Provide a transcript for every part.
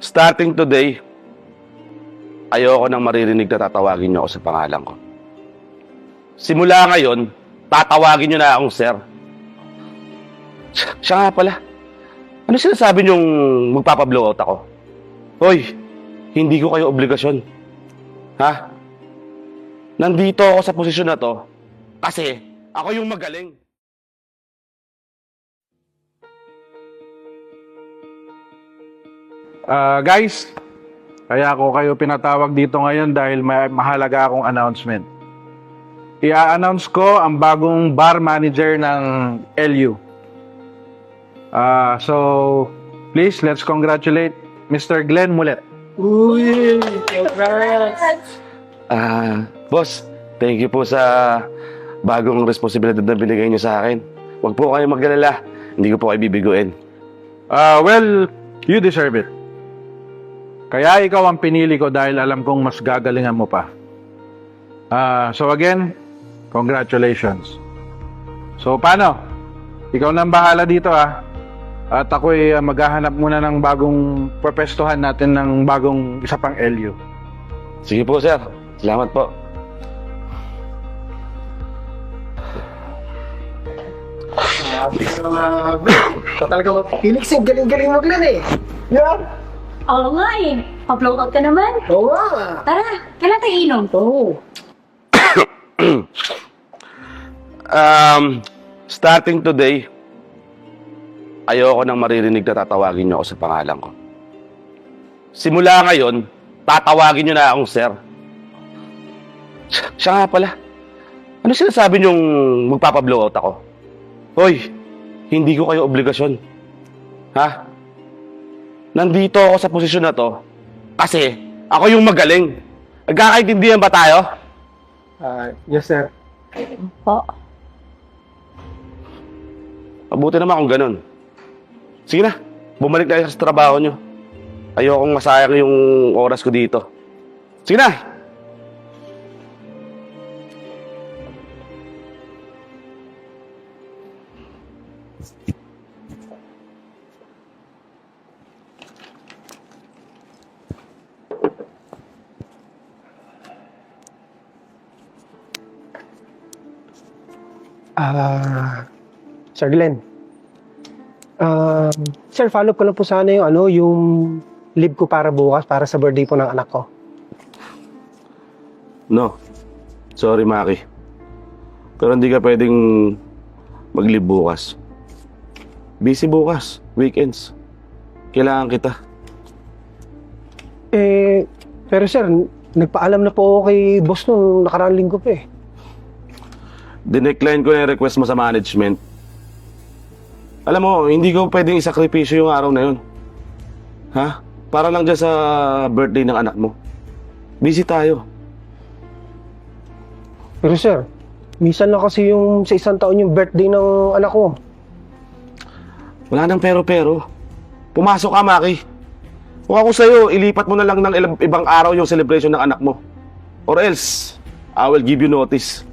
Starting today, ayoko nang maririnig na tatawagin niyo ako sa pangalan ko. Simula ngayon, tatawagin niyo na akong sir. Siya nga pala. Ano sinasabi niyong magpapa-blowout ako? Hoy, hindi ko kayo obligasyon. Ha? Nandito ako sa posisyon na to kasi ako yung magaling. Guys, kaya ako kayo pinatawag dito ngayon dahil may mahalaga akong announcement. I-announce ko ang bagong bar manager ng LU. So, please, let's congratulate Mr. Glenn Mulet. Uy! Congrats! Boss, thank you po sa bagong responsibilidad na binigay niyo sa akin. Huwag po kayo maggalala. Hindi ko po kayo bibiguin. Well, you deserve it. Kaya ikaw ang pinili ko dahil alam kong mas gagalingan mo pa. So again, congratulations. So paano? Ikaw na ang bahala dito At ako'y maghahanap muna ng bagong pwepestuhan natin ng bagong isa pang LU. Sige po, sir. Salamat po. Talaga Felix, galing-galing mo Glenn eh. Yeah. Oo nga eh. Pa-blowout ka naman. Oo nga. Tara, kailan tayo inom? Oo. Starting today, ayoko nang maririnig na tatawagin niyo ako sa pangalan ko. Simula ngayon, tatawagin niyo na akong sir. Siya nga pala. Ano sinasabi niyong magpapa-blowout ako? Hoy, hindi ko kayo obligasyon. Ha? Nandito ako sa posisyon na to kasi ako yung magaling. Nagkakaintindihan ba tayo? Yes sir. Po. Mabuti naman kung ganun. Sige na, bumalik tayo sa trabaho nyo. Ayokong masayang yung oras ko dito. Sige na! Sir Glenn. Sir, follow up ko lang po sana yung leave ko para bukas, para sa birthday po ng anak ko. No. Sorry, Maki. Pero hindi ka pwedeng mag-leave bukas. Busy bukas. Weekends. Kailangan kita. Pero sir, nagpaalam na po ako kay boss nung nakaraang linggo pa eh. Dinecline ko na yung request mo sa management. Alam mo, hindi ko pwedeng isakripisyo yung araw na yun. Ha? Para lang dyan sa birthday ng anak mo. Busy tayo. Pero sir, minsan na kasi yung sa isang taon yung birthday ng anak ko. Wala nang pero-pero. Pumasok ka, Maki. Kung ako sa'yo, ilipat mo na lang ng ibang araw yung celebration ng anak mo. Or else, I will give you notice.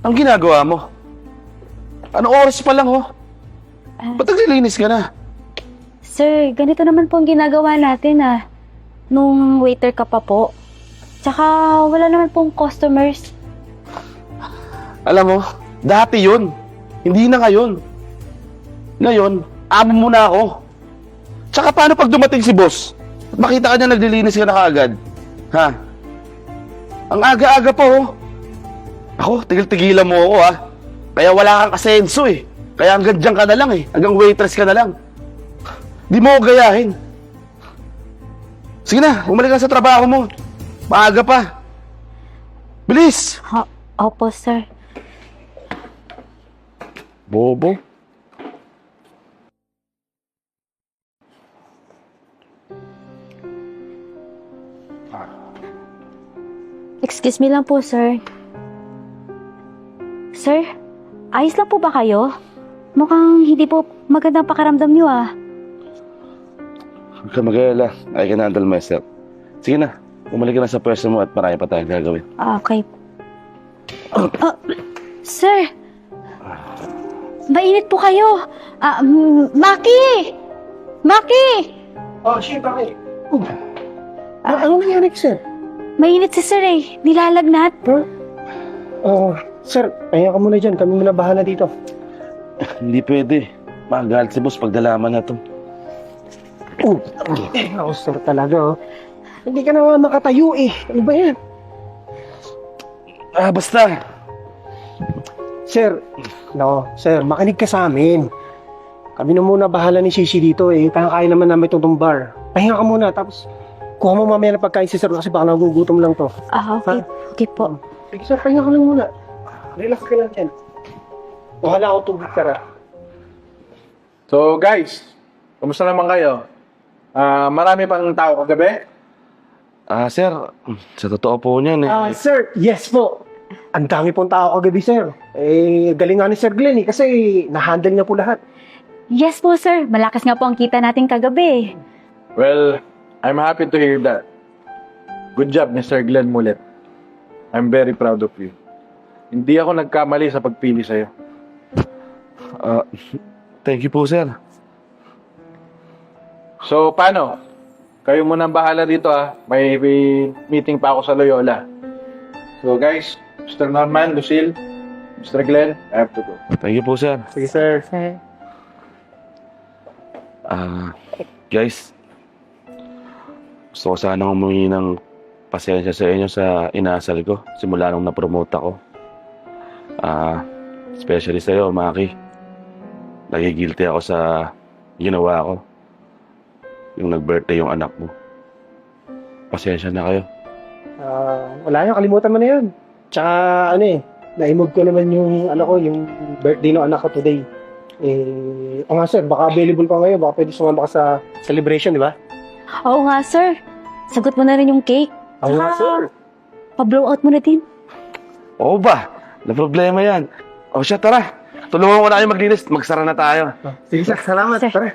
Ang ginagawa mo? Ano oras pa lang, Ba't naglilinis ka na? Sir, ganito naman po ang ginagawa natin nung waiter ka pa po. Tsaka wala naman pong customers. Alam mo, dati yun. Hindi na ngayon. Ngayon, amo mo na ako. Tsaka paano pag dumating si boss? At makita ka niya naglilinis ka na kaagad? Ha? Ang aga-aga pa, Ako, tigil-tigilan mo ako, Kaya wala kang asenso, Kaya hanggang dyan ka na lang, Hanggang waitress ka na lang. Di mo ako gayahin. Sige na, bumalik ka sa trabaho mo. Maaga pa. Bilis! Opo, sir. Bobo. Excuse me lang po, sir. Sir, ayos lang po ba kayo? Mukhang hindi po magandang pakiramdam niyo ah. Huwag ka mag-alala. I can handle myself. Sige na, bumalik ka na sa pwesto mo at marami pa tayong gagawin. Okay. Sir! Mainit po kayo! Maki! Maki! Oh, shit, bakit? Ano nangyari, sir? Mainit si Sir eh. Nilalagnat. Sir, pahinga ka muna dyan. Kami muna bahala dito. Hindi pwede. Magalit si boss pag nalaman na to. Ako, sir, talaga, oh. Hindi ka na makatayo, eh. Ano ba yan? Basta. Sir, sir, makinig ka sa amin. Kami na muna bahala ni Shishi dito, eh. Kaya naman namin itong bar. Pahinga ka muna, tapos kuha mo mamaya na pagkain si sir kasi baka nagugutom lang to. Okay. Okay po. Sige, sir, pahinga ka lang muna. Relax ka lang dyan. Bahala ako tubig, sir, ah. So guys, kumusta naman kayo? Marami pang tao kagabi? Sir, sa totoo po niyan eh. Sir, yes po. Ang dami pong tao kagabi, sir. Galing nga ni Sir Glenn, eh, kasi na-handle niya po lahat. Yes po, sir. Malakas nga po ang kita natin kagabi. Well, I'm happy to hear that. Good job, Mr. Glenn Mulet. I'm very proud of you. Hindi ako nagkamali sa pagpili sa'yo. Thank you po, sir. So, paano? Kayo muna ang bahala dito May meeting pa ako sa Loyola. So guys, Mr. Norman, Lucille, Mr. Glenn, I have to go. Thank you po, sir. Sige, sir. Guys, gusto ko sanang humingi ng pasensya sa inyo sa inasal ko simula nung na-promote ako. Especially sa'yo, Maki. Nagigilty ako sa ginawa ko. Yung nag-birthday yung anak mo. Pasensya na kayo. Wala yan, kalimutan mo na yan. Tsaka, naimog ko naman yung, yung birthday ng anak ko today. Nga sir, baka available ka ngayon, baka pwede sumama ka sa celebration, di ba? Oo nga, sir. Sagot mo na rin yung cake. Oo nga, sir. Pa-blow out mo na din. Oo ba? Na problema yan. O siya, tara. Tulungan ko na kayo maglinis. Magsara na tayo. Sige sir, salamat. Sir. Tara.